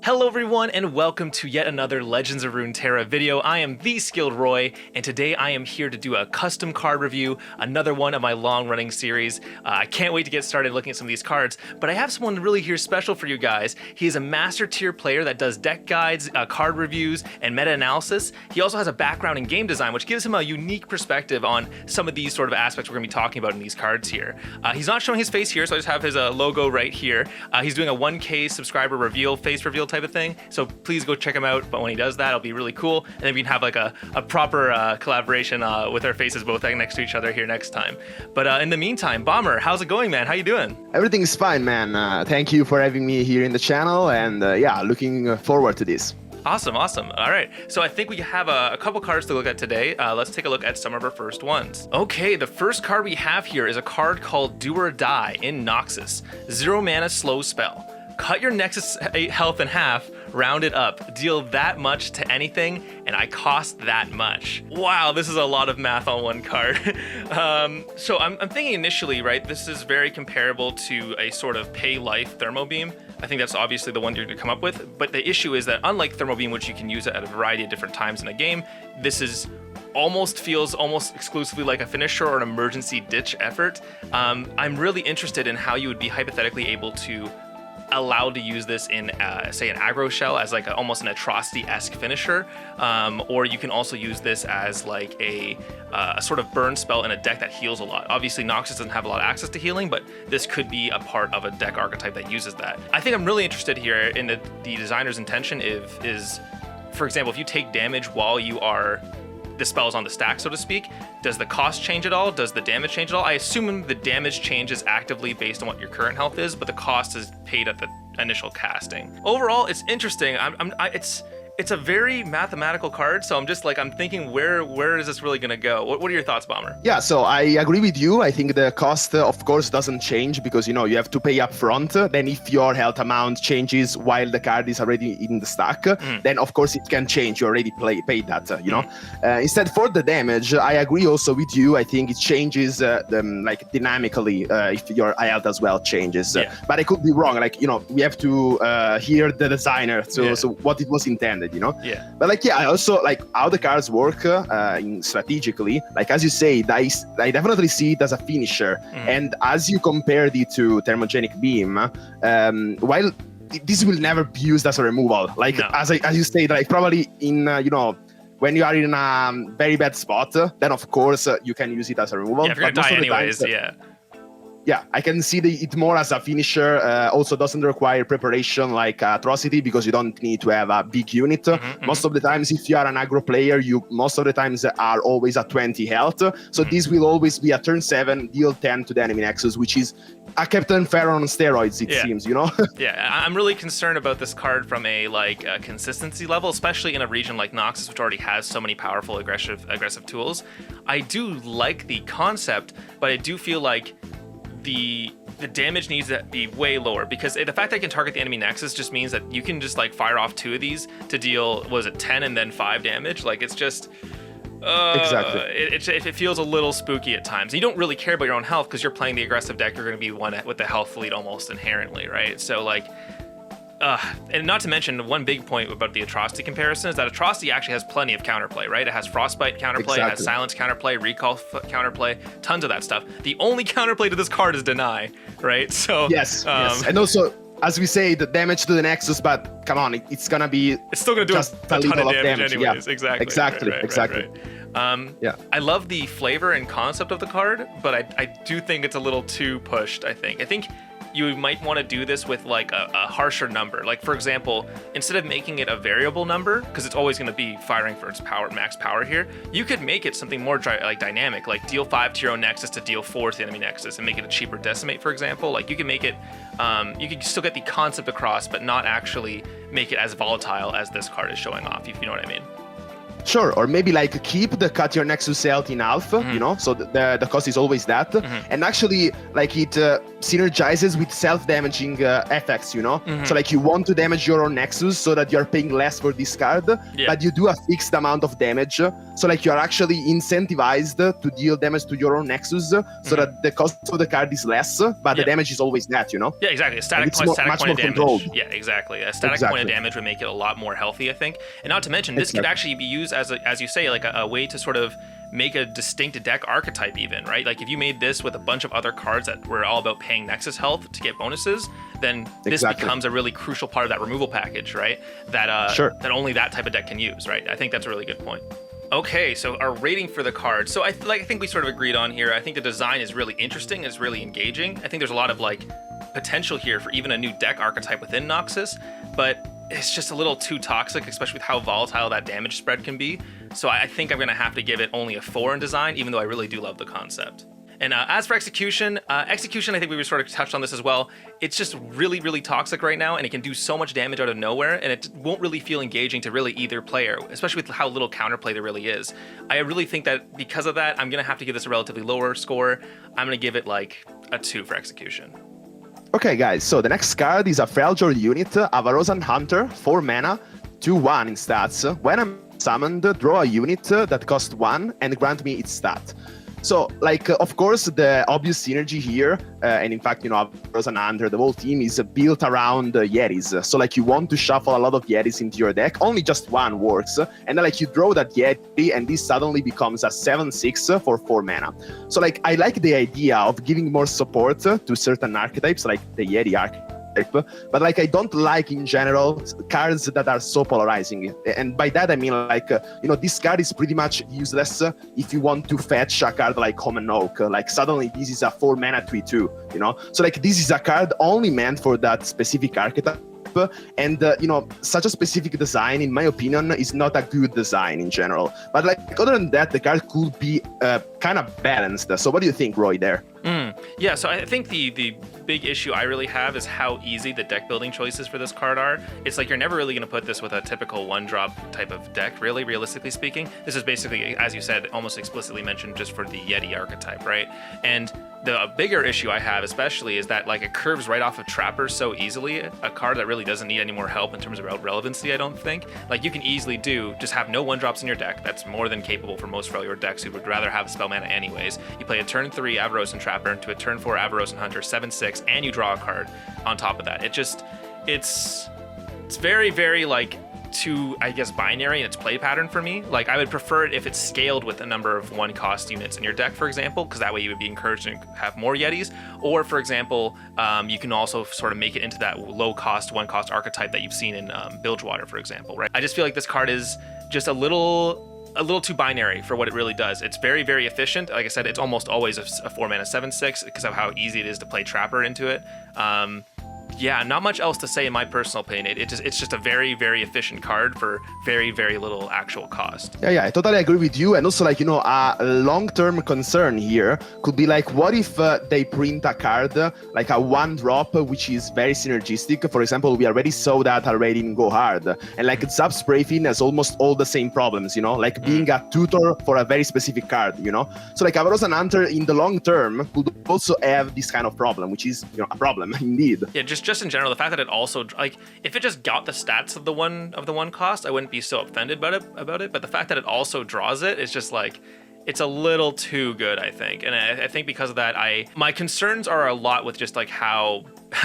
Hello everyone and welcome to yet another Legends of Runeterra video. I am the Skilled Roy and today I am here to do a custom card review, another one of my long-running series. I can't wait to get started looking at some of these cards, but I have someone really here special for you guys. He is a master tier player that does deck guides, card reviews, and meta-analysis. He also has a background in game design, which gives him a unique perspective on some of these sort of aspects we're going to be talking about in these cards here. He's not showing his face here, so I just have his logo right here. He's doing a 1K subscriber reveal, face reveal type of thing, so please go check him out. But when he does that, it'll be really cool, and then we can have like a proper collaboration with our faces both next to each other here next time. But in the meantime, Bomber, how's it going, man? How you doing? Everything is fine, man. Thank you for having me here in the channel, and yeah, looking forward to this. Awesome. All right, so I think we have a couple cards to look at today. Let's take a look at some of our first ones. Okay, the first card we have here is a card called Do or Die in Noxus. 0 mana slow spell. Cut your Nexus 8 health in half, round it up, deal that much to anything, and I cost that much. Wow, this is a lot of math on one card. So I'm thinking initially, right, this is very comparable to a sort of pay life Thermo Beam. I think that's obviously the one you're gonna come up with, but the issue is that unlike Thermo Beam, which you can use it at a variety of different times in a game, this is feels almost exclusively like a finisher or an emergency ditch effort. I'm really interested in how you would be hypothetically able to allowed to use this in say an aggro shell as like almost an atrocity-esque finisher, or you can also use this as like a sort of burn spell in a deck that heals a lot. Obviously Noxus doesn't have a lot of access to healing, but this could be a part of a deck archetype that uses that. I think I'm really interested here in the designer's intention is, for example, if you take damage while you are the spell is on the stack, so to speak, does the cost change at all? Does the damage change at all? I assume the damage changes actively based on what your current health is, but the cost is paid at the initial casting. Overall, it's interesting. It's a very mathematical card, so I'm just like, I'm thinking where is this really gonna go? What are your thoughts, Bomber? Yeah, so I agree with you. I think the cost, of course, doesn't change because, you know, you have to pay up front. Then if your health amount changes while the card is already in the stack, then of course it can change. You already paid that, you know. Instead, for the damage, I agree also with you. I think it changes like dynamically if your health as well changes. But I could be wrong. Like, you know, we have to hear the designer, so what it was intended. You know, but like, I also like how the cards work strategically. Like, as you say, I definitely see it as a finisher, and as you compared it to Thermogenic Beam, while this will never be used as a removal, like as you say, like probably in you know, when you are in a very bad spot, then of course you can use it as a removal. Yeah, if you're gonna die anyways, yeah, I can see it more as a finisher. Also doesn't require preparation like Atrocity because you don't need to have a big unit. Most of the times, if you are an aggro player, you most of the times are always at 20 health. So this will always be a turn 7, deal 10 to the enemy Nexus, which is a Captain Pharaoh on steroids, it seems, you know? Yeah, I'm really concerned about this card from a consistency level, especially in a region like Noxus, which already has so many powerful aggressive tools. I do like the concept, but I do feel like the damage needs to be way lower, because the fact that I can target the enemy Nexus just means that you can just like fire off 2 of these to deal, was it 10 and then 5 damage? Like, it's just exactly. It feels a little spooky at times. You don't really care about your own health because you're playing the aggressive deck. You're going to be one with the health lead almost inherently, right? So like, and not to mention, one big point about the Atrocity comparison is that Atrocity actually has plenty of counterplay, right? It has Frostbite counterplay, it has Silence counterplay, Recall counterplay, tons of that stuff. The only counterplay to this card is Deny, right? So yes. And also, as we say, the damage to the Nexus, but come on, it's still gonna do just a ton of damage anyways. Yeah. Exactly. Yeah, I love the flavor and concept of the card, but I do think it's a little too pushed. I think you might want to do this with like a harsher number. Like, for example, instead of making it a variable number, because it's always going to be firing for its max power here, you could make it something more like dynamic, like deal 5 to your own Nexus to deal 4 to the enemy Nexus, and make it a cheaper decimate, for example. Like, you can make it, you can still get the concept across, but not actually make it as volatile as this card is showing off, if you know what I mean. Sure, or maybe like keep the cut your Nexus health in half, you know, so the cost is always that. And actually, like, it synergizes with self-damaging effects, you know? So like you want to damage your own Nexus so that you're paying less for this card, but you do a fixed amount of damage. So like you're actually incentivized to deal damage to your own Nexus so that the cost of the card is less, but the damage is always that, you know? Yeah, exactly. A static it's point, much point more of damage. controlled. Yeah, exactly. A static point of damage would make it a lot more healthy, I think. And not to mention, this could actually be used as you say, like a way to sort of make a distinct deck archetype even, right? Like if you made this with a bunch of other cards that were all about paying Nexus health to get bonuses, then this becomes a really crucial part of that removal package, right? That that only that type of deck can use, right? I think that's a really good point. Okay, so our rating for the card. So I think we sort of agreed on here. I think the design is really interesting, it's really engaging. I think there's a lot of like potential here for even a new deck archetype within Noxus, but it's just a little too toxic, especially with how volatile that damage spread can be. So I think I'm gonna have to give it only a 4 in design, even though I really do love the concept. And as for execution, I think we sort of touched on this as well. It's just really, really toxic right now, and it can do so much damage out of nowhere, and it won't really feel engaging to really either player, especially with how little counterplay there really is. I really think that because of that, I'm gonna have to give this a relatively lower score. I'm gonna give it like a 2 for execution. Okay, guys, so the next card is a Fragile unit, Avarosan Hunter, 4 mana, 2/1 in stats. When I'm summoned, draw a unit that costs 1 and grant me its stat. So, like, of course, the obvious synergy here, and in fact, you know, Avarosan Hunter, the whole team is built around Yetis. So, like, you want to shuffle a lot of Yetis into your deck. Only just one works. And then, like, you draw that Yeti, and this suddenly becomes a 7/6 for 4 mana. So, like, I like the idea of giving more support to certain archetypes, like the Yeti archetype. But like I don't like in general cards that are so polarizing, and by that I mean like you know, this card is pretty much useless if you want to fetch a card like Home and Oak. Like suddenly this is a 4 mana 3/2, you know. So like this is a card only meant for that specific archetype. And you know, such a specific design, in my opinion, is not a good design in general. But like other than that, the card could be kind of balanced. So what do you think, Roy, there? Yeah, so I think the big issue I really have is how easy the deck building choices for this card are. It's like you're never really going to put this with a typical 1-drop type of deck, really, realistically speaking. This is basically, as you said, almost explicitly mentioned just for the Yeti archetype, right? And the bigger issue I have especially is that like it curves right off of Trapper so easily, a card that really doesn't need any more help in terms of relevancy, I don't think. Like you can easily just have no 1-drops in your deck. That's more than capable for most Freljord decks who would rather have spell mana anyways. You play a turn 3 Avarosan Trapper into a turn 4 Avarosan Hunter, 7/6, and you draw a card on top of that. It's very, very like too, I guess, binary in its play pattern for me. Like I would prefer it if it's scaled with a number of 1-cost units in your deck, for example, because that way you would be encouraged to have more Yetis. Or for example, you can also sort of make it into that low-cost 1-cost archetype that you've seen in Bilgewater, for example, right? I just feel like this card is just a little too binary for what it really does. It's very, very efficient. Like I said, it's almost always a 4 mana 7/6 because of how easy it is to play Trapper into it. Yeah, not much else to say in my personal opinion. It's just a very, very efficient card for very, very little actual cost. Yeah, I totally agree with you. And also, like, you know, a long-term concern here could be like, what if they print a card like a 1-drop, which is very synergistic? For example, we already saw that already in Go Hard. And like Zap Sprayfin has almost all the same problems, you know, like being a tutor for a very specific card, you know? So like Avarosan Hunter in the long term could also have this kind of problem, which is, you know, a problem indeed. Yeah, just in general, the fact that it also, like, if it just got the stats of the one cost, I wouldn't be so offended about it. But the fact that it also draws it is just like, it's a little too good, I think. And I think because of that, my concerns are a lot with just like how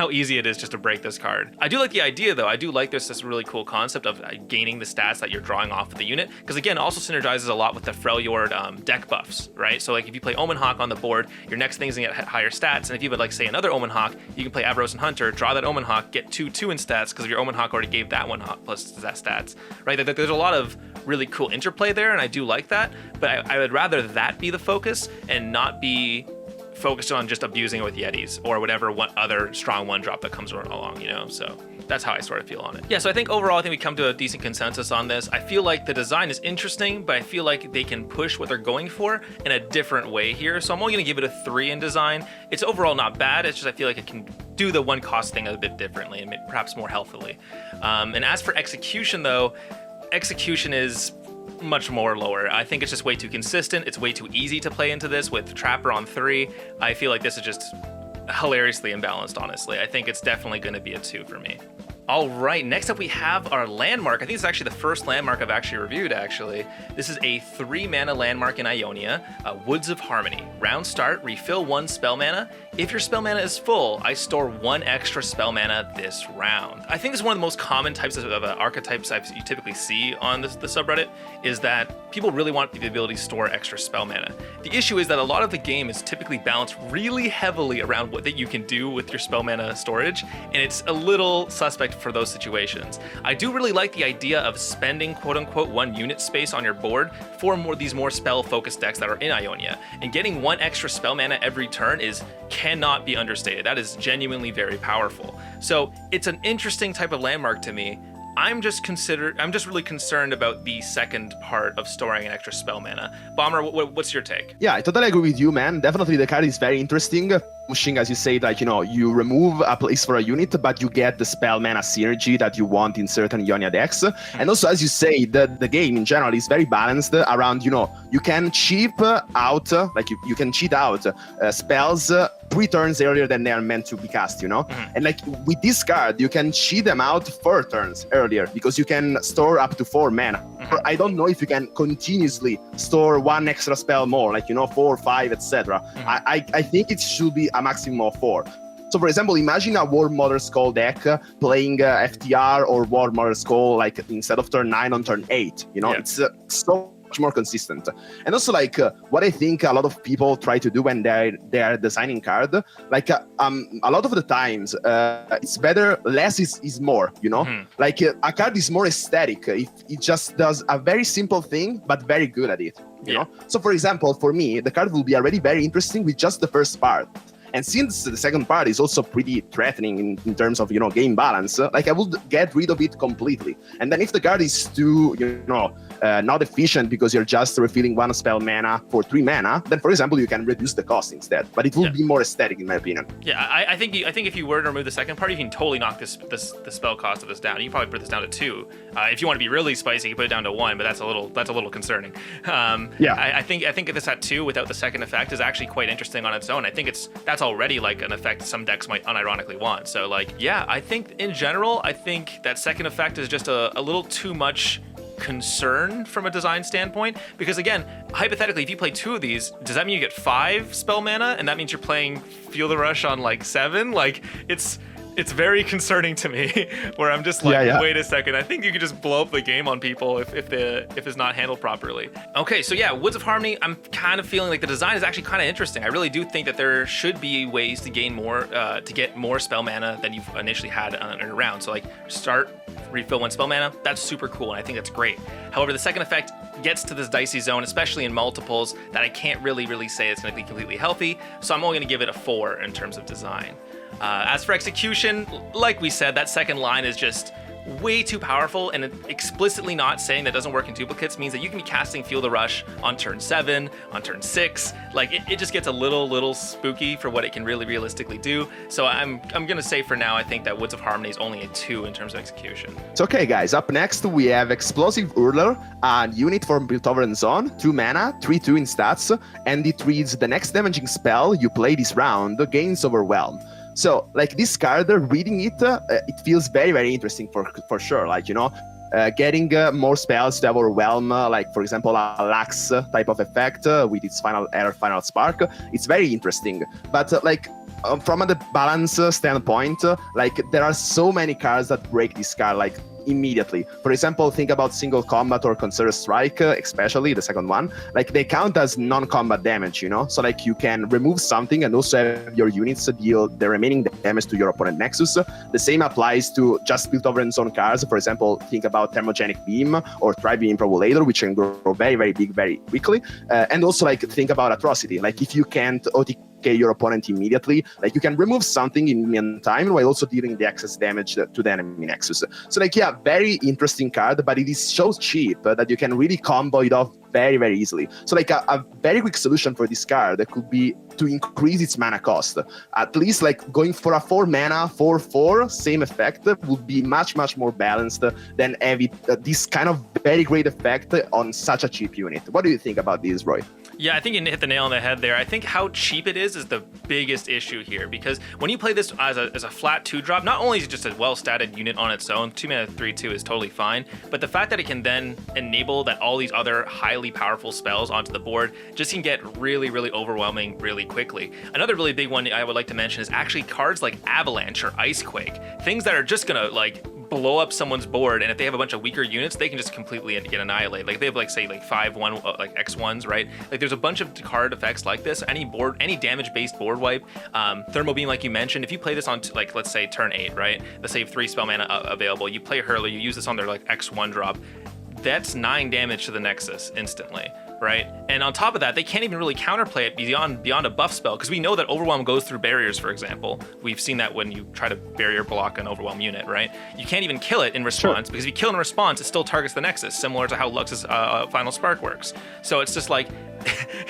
easy it is just to break this card. I do like the idea though. I do like this really cool concept of gaining the stats that you're drawing off of the unit. Because again, it also synergizes a lot with the Freljord deck buffs, right? So like if you play Omen Hawk on the board, your next thing is gonna get higher stats. And if you would like say another Omen Hawk, you can play Avarosan Hunter, draw that Omen Hawk, get 2/2 in stats because your Omen Hawk already gave that one Hawk plus that stats, right? There's a lot of really cool interplay there, and I do like that. But I would rather that be the focus and not be focused on just abusing it with Yetis or whatever other strong 1-drop that comes along, you know? So that's how I sort of feel on it. Yeah, so I think overall, I think we come to a decent consensus on this. I feel like the design is interesting, but I feel like they can push what they're going for in a different way here. So I'm only gonna give it a 3 in design. It's overall not bad. It's just I feel like it can do the 1-cost thing a bit differently and perhaps more healthily. And as for execution though, execution is much more lower. I think it's just way too consistent. It's way too easy to play into this with Trapper on 3. I feel like this is just hilariously imbalanced, honestly. I think it's definitely going to be a 2 for me. All right, next up we have our landmark. I think it's actually the first landmark I've actually reviewed, actually. This is a 3-mana landmark in Ionia, Woods of Harmony. Round start, refill 1 spell mana. If your spell mana is full, I store 1 extra spell mana this round. I think this is one of the most common types of archetypes you typically see on the subreddit, is that people really want the ability to store extra spell mana. The issue is that a lot of the game is typically balanced really heavily around what that you can do with your spell mana storage, and it's a little suspect for those situations. I do really like the idea of spending quote-unquote 1 unit space on your board for these more spell-focused decks that are in Ionia, and getting 1 extra spell mana every turn cannot be understated. That is genuinely very powerful. So it's an interesting type of landmark to me. I'm just really concerned about the second part of storing an extra spell mana. Bomber, what's your take? Yeah, I totally agree with you, man. Definitely the card is very interesting. Pushing, as you say, like, you remove a place for a unit, but you get the spell mana synergy that you want in certain Ionia decks. And also, as you say, the game in general is very balanced around, you can cheap out, like you can cheat out spells 3 turns earlier than they are meant to be cast, And like with this card, you can cheat them out 4 turns earlier because you can store up to 4 mana. I don't know if you can continuously store 1 extra spell more, like 4, 5, etc. I think it should be a maximum of 4. So, for example, imagine a War Mother Skull deck playing FTR or War Mother Skull, like instead of turn 9 on turn 8. It's so much more consistent. And also, like what I think a lot of people try to do when they are designing card, like a lot of the times it's better less is more. Like a card is more aesthetic if it just does a very simple thing but very good at it. You know. So, for example, for me, the card will be already very interesting with just the first part. And since the second part is also pretty threatening in terms of, game balance, like I would get rid of it completely. And then if the card is too, not efficient because you're just refilling 1 spell mana for 3 mana, then, for example, you can reduce the cost instead. But it will be more aesthetic, in my opinion. Yeah, I think if you were to remove the second part, you can totally knock the spell cost of this down. You can probably put this down to 2. If you want to be really spicy, you can put it down to 1, but that's a little concerning. I think this at 2 without the second effect is actually quite interesting on its own. I think that's already like an effect some decks might unironically want. So like, yeah, I think in general, I think that second effect is just a little too much concern from a design standpoint, because again, hypothetically, if you play 2 of these, does that mean you get 5 spell mana, and that means you're playing Feel the Rush on like 7? Like it's very concerning to me, where I'm just like, wait a second, I think you could just blow up the game on people if it's not handled properly. Okay, so yeah, Woods of Harmony, I'm kind of feeling like the design is actually kind of interesting. I really do think that there should be ways to gain more, to get more spell mana than you've initially had in a round. So like, start, refill 1 spell mana, that's super cool, and I think that's great. However, the second effect gets to this dicey zone, especially in multiples, that I can't really say it's going to be completely healthy, so I'm only going to give it a 4 in terms of design. As for execution, like we said, that second line is just way too powerful, and explicitly not saying that doesn't work in duplicates means that you can be casting Feel the Rush on turn 7, on turn 6. Like it just gets a little spooky for what it can really realistically do. So I'm gonna say for now, I think that Woods of Harmony is only a 2 in terms of execution. So okay, guys, up next we have Hexplosive Hurler, a unit from Piltover Zone, 2 mana, 3/2 in stats, and it reads the next damaging spell you play this round gains Overwhelm. So, like this card, reading it, it feels very interesting for sure. Like, getting more spells to overwhelm, like for example, a Lux type of effect with its final spark. It's very interesting. But from the balance standpoint, like there are so many cards that break this card, like immediately. For example, think about single combat or concerted strike, especially the second one. Like they count as non-combat damage, so like you can remove something and also have your units deal the remaining damage to your opponent Nexus. The same applies to just Piltover Zone cards. For example, think about Thermogenic Beam or Tri-Beam Improbulator, which can grow very big very quickly. And also like think about Atrocity. Like if you can't OTK your opponent immediately, like you can remove something in the meantime while also dealing the excess damage to the enemy Nexus. So like, yeah, very interesting card, but it is so cheap that you can really combo it off very, very easily. So like a very quick solution for this card that could be to increase its mana cost. At least like going for a 4 mana, 4/4, same effect would be much, much more balanced than having this kind of very great effect on such a cheap unit. What do you think about this, Roy? Yeah, I think you hit the nail on the head there. I think how cheap it is the biggest issue here, because when you play this as a flat 2-drop, not only is it just a well-statted unit on its own, 2 mana 3/2 is totally fine, but the fact that it can then enable that all these other highly powerful spells onto the board just can get really, really overwhelming really quickly. Another really big one I would like to mention is actually cards like Avalanche or Icequake, things that are just gonna like blow up someone's board, and if they have a bunch of weaker units, they can just completely get annihilated. Like they have like say like 5/1 like X1s, right? Like there's a bunch of card effects like this. Any damage-based board wipe, Thermal Beam, like you mentioned. If you play this on like let's say turn 8, right? Let's say you have 3 spell mana available. You play Hurler, you use this on their like X1 drop. That's 9 damage to the Nexus instantly, right? And on top of that, they can't even really counterplay it beyond a buff spell, because we know that Overwhelm goes through barriers, for example. We've seen that when you try to barrier block an Overwhelm unit, right? You can't even kill it in response, because if you kill it in response, it still targets the Nexus, similar to how Lux's Final Spark works. So it's just like,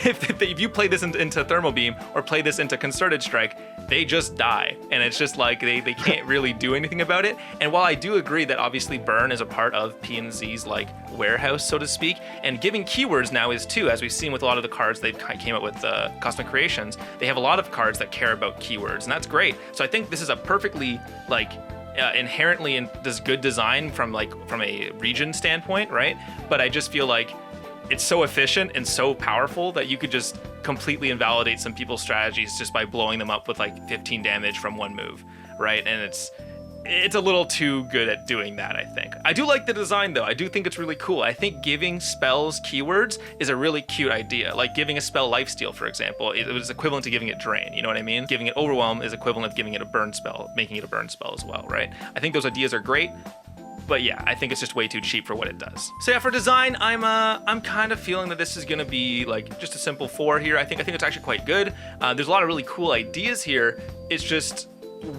if you play this into Thermal Beam or play this into Concerted Strike, they just die. And it's just like, they can't really do anything about it. And while I do agree that obviously burn is a part of P&Z's like warehouse, so to speak, and giving keywords now is too, as we've seen with a lot of the cards they came out with Cosmic Creations, they have a lot of cards that care about keywords, and that's great. So I think this is a perfectly like inherently this good design from a region standpoint, right? But I just feel like it's so efficient and so powerful that you could just completely invalidate some people's strategies just by blowing them up with like 15 damage from one move, right? And it's a little too good at doing that, I think. I do like the design though. I do think it's really cool. I think giving spells keywords is a really cute idea. Like giving a spell Lifesteal, for example, it was equivalent to giving it Drain, you know what I mean? Giving it Overwhelm is equivalent to giving it a burn spell, making it a burn spell as well, right? I think those ideas are great. But yeah, I think it's just way too cheap for what it does. So yeah, for design, I'm kind of feeling that this is gonna be like just a simple 4 here. I think it's actually quite good. There's a lot of really cool ideas here. It's just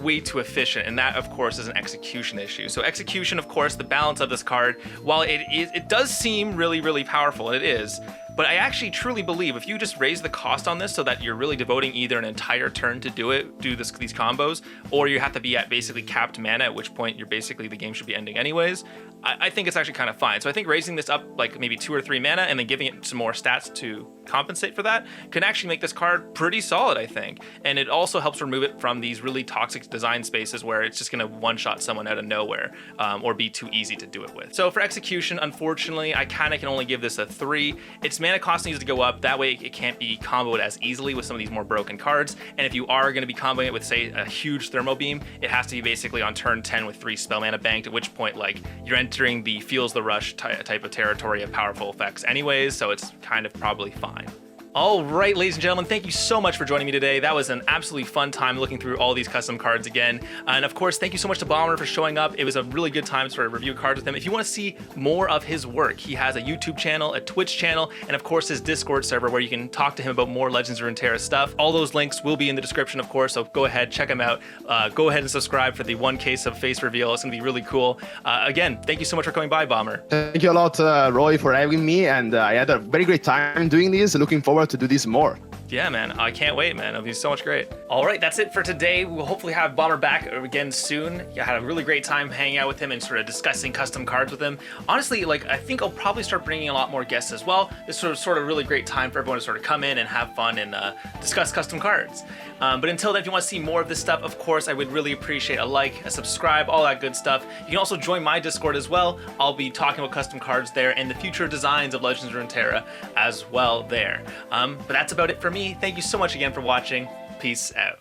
way too efficient, and that of course is an execution issue. So execution, of course, the balance of this card, while it does seem really, really powerful, and it is, but I actually truly believe if you just raise the cost on this so that you're really devoting either an entire turn to do these combos, or you have to be at basically capped mana, at which point the game should be ending anyways, I think it's actually kind of fine. So I think raising this up like maybe 2 or 3 mana and then giving it some more stats to compensate for that can actually make this card pretty solid, I think. And it also helps remove it from these really toxic design spaces where it's just gonna one-shot someone out of nowhere, or be too easy to do it with. So for execution, unfortunately, I kind of can only give this a 3. Its mana cost needs to go up. That way it can't be comboed as easily with some of these more broken cards. And if you are gonna be comboing it with, say, a huge Thermal Beam, it has to be basically on turn 10 with 3 spell mana banked, at which point like you're entering the feels the rush type of territory of powerful effects anyways, so it's kind of probably fine. All right, ladies and gentlemen, thank you so much for joining me today. That was an absolutely fun time looking through all these custom cards again. And of course, thank you so much to Bomber for showing up. It was a really good time to sort of review cards with him. If you want to see more of his work, he has a YouTube channel, a Twitch channel, and of course his Discord server where you can talk to him about more Legends of Runeterra stuff. All those links will be in the description, of course, so go ahead, check him out. Go ahead and subscribe for the 1 case of face reveal. It's gonna be really cool. Again, thank you so much for coming by, Bomber. Thank you a lot, Roy, for having me, and I had a very great time doing this. Looking forward to do this more. Yeah, man, I can't wait, man. It'll be so much great. All right, that's it for today. We'll hopefully have Bomber back again soon. I had a really great time hanging out with him and sort of discussing custom cards with him. Honestly, like, I think I'll probably start bringing a lot more guests as well. This was sort of really great time for everyone to sort of come in and have fun and discuss custom cards. But until then, if you want to see more of this stuff, of course, I would really appreciate a like, a subscribe, all that good stuff. You can also join my Discord as well. I'll be talking about custom cards there and the future designs of Legends of Runeterra as well there. But that's about it for me. Thank you so much again for watching. Peace out.